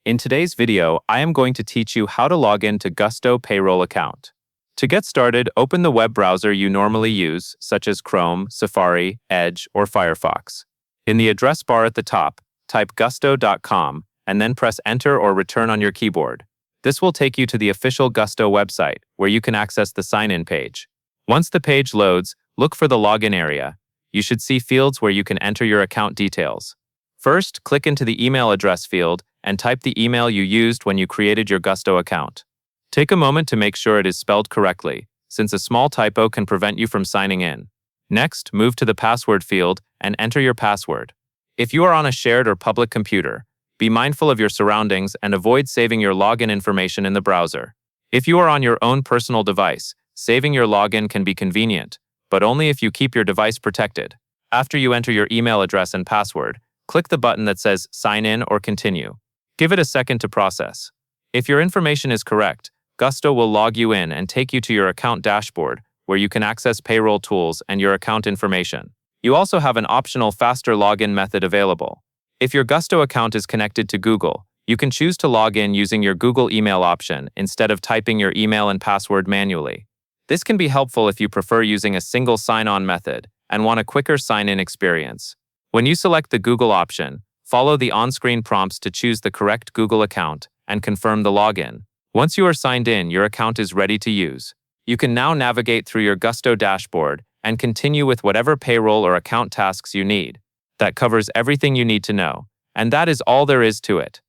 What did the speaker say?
In today's video, I am going to teach you how to log in to Gusto Payroll account. To get started, open the web browser you normally use, such as Chrome, Safari, Edge, or Firefox. In the address bar at the top, type gusto.com and then press Enter or Return on your keyboard. This will take you to the official Gusto website, where you can access the sign-in page. Once the page loads, look for the login area. You should see fields where you can enter your account details. First, click into the email address field and type the email you used when you created your Gusto account. Take a moment to make sure it is spelled correctly, since a small typo can prevent you from signing in. Next, move to the password field and enter your password. If you are on a shared or public computer, be mindful of your surroundings and avoid saving your login information in the browser. If you are on your own personal device, saving your login can be convenient, but only if you keep your device protected. After you enter your email address and password, click the button that says Sign In or Continue. Give it a second to process. If your information is correct, Gusto will log you in and take you to your account dashboard, where you can access payroll tools and your account information. You also have an optional faster login method available. If your Gusto account is connected to Google, you can choose to log in using your Google email option instead of typing your email and password manually. This can be helpful if you prefer using a single sign-on method and want a quicker sign-in experience. When you select the Google option, follow the on-screen prompts to choose the correct Google account and confirm the login. Once you are signed in, your account is ready to use. You can now navigate through your Gusto dashboard and continue with whatever payroll or account tasks you need. That covers everything you need to know, and that is all there is to it.